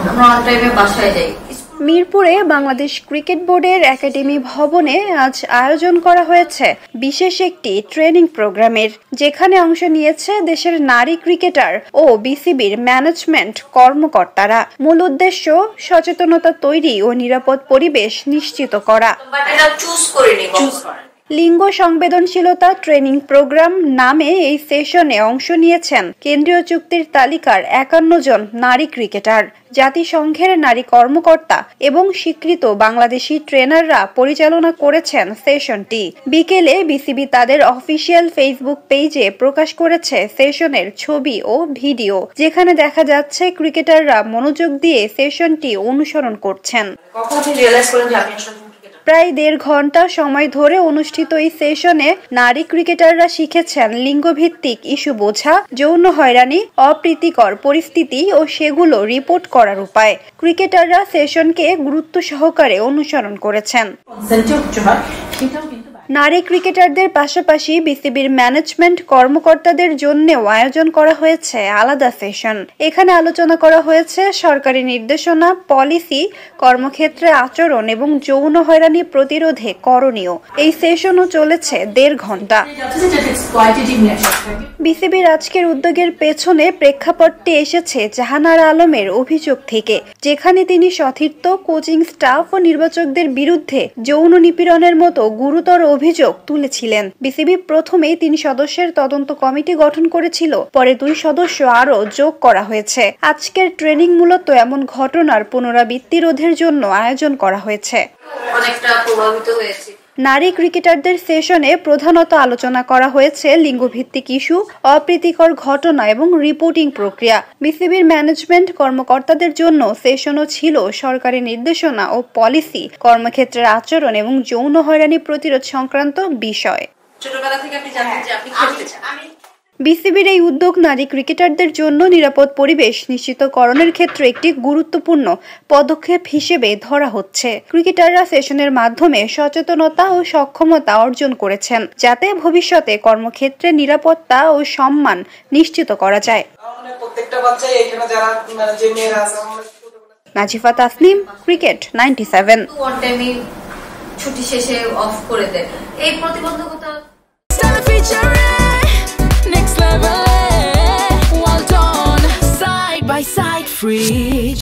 আমরা অন টাইমে বাসায় যাই। মিরপুরে বাংলাদেশ ক্রিকেট বোর্ডের একাডেমি ভবনে আজ আয়োজন করা হয়েছে বিশেষ একটি ট্রেনিং প্রোগ্রামের, যেখানে অংশ নিয়েছে দেশের নারী ক্রিকেটার ও বিসিবির ম্যানেজমেন্ট কর্মকর্তারা। মূল উদ্দেশ্য সচেতনতা তৈরি ও নিরাপদ পরিবেশ নিশ্চিত করা। লিঙ্গ সংবেদনশীলতা ট্রেনিং প্রোগ্রাম নামে এই সেশনে অংশ নিয়েছেন কেন্দ্রীয় চুক্তির তালিকার ৫১ জন নারী ক্রিকেটার, জাতিসংঘের নারী কর্মকর্তা এবং স্বীকৃত বাংলাদেশি ট্রেনাররা পরিচালনা করেছেন সেশনটি। বিকেলে বিসিবি তাদের অফিসিয়াল ফেসবুক পেজে প্রকাশ করেছে সেশনের ছবি ও ভিডিও, যেখানে দেখা যাচ্ছে ক্রিকেটাররা মনোযোগ দিয়ে সেশনটি অনুসরণ করছেন। প্রায় ১.৫ ঘন্টা সময় ধরে অনুষ্ঠিত এই সেশনে নারী ক্রিকেটাররা শিখেছেন লিঙ্গভিত্তিক ইস্যু বোঝা, যৌন হয়রানি, অপ্রীতিকর পরিস্থিতি ও সেগুলো রিপোর্ট করার উপায়। ক্রিকেটাররা সেশনকে গুরুত্ব সহকারে অনুসরণ করেছেন। নারী ক্রিকেটারদের পাশাপাশি বিসিবির ম্যানেজমেন্ট কর্মকর্তাদের জন্যও আয়োজন করা হয়েছে আলাদা সেশন। এখানে আলোচনা করা হয়েছে সরকারি নির্দেশনা, পলিসি, কর্মক্ষেত্রে আচরণ এবং যৌন হয়রানি প্রতিরোধে করণীয়। এই সেশনও চলেছে ১.৫ ঘন্টা। বিসিবির আজকের উদ্যোগের পেছনে প্রেক্ষাপটটি এসেছে জাহানারা আলমের অভিযোগ থেকে, যেখানে তিনি সতীর্থ, কোচিং স্টাফ ও নির্বাচকদের বিরুদ্ধে যৌন নিপীড়নের মতো গুরুতর অভিযোগ তুলেছিলেন। বিসিবি প্রথমেই ৩ সদস্যের তদন্ত কমিটি গঠন করেছিল, পরে ২ সদস্য আরও যোগ করা হয়েছে। আজকের ট্রেনিং মূলত এমন ঘটনার পুনরাবৃত্তি রোধের জন্য আয়োজন করা হয়েছে। অনেকটা প্রভাবিত হয়েছে। নারী ক্রিকেটারদের সেশনে প্রধানত আলোচনা করা হয়েছে লিঙ্গভিত্তিক ইস্যু, অপ্রীতিকর ঘটনা এবং রিপোর্টিং প্রক্রিয়া। বিসিবির ম্যানেজমেন্ট কর্মকর্তাদের জন্য সেশনও ছিল সরকারি নির্দেশনা ও পলিসি, কর্মক্ষেত্রের আচরণ এবং যৌন হয়রানি প্রতিরোধ সংক্রান্ত বিষয়। ছোটবেলা থেকে আপনি জানেন যে আপনি খেলতে চান। বিসিবির এই উদ্যোগ নারী ক্রিকেটারদের জন্য নিরাপদ পরিবেশ নিশ্চিতকরণের ক্ষেত্রে একটি গুরুত্বপূর্ণ পদক্ষেপ হিসেবে ধরা হচ্ছে। ক্রিকেটাররা সেশনের মাধ্যমে সচেতনতা ও সক্ষমতা অর্জন করেছেন, যাতে ভবিষ্যতে কর্মক্ষেত্রে নিরাপত্তা ও সম্মান নিশ্চিত করা যায়। নাজিফা তাসনিম, ক্রিকেট 97। ছুটি শেষে অফ করে দেয় এই প্রতিবন্ধকতা। Next level, well done, side by side, free.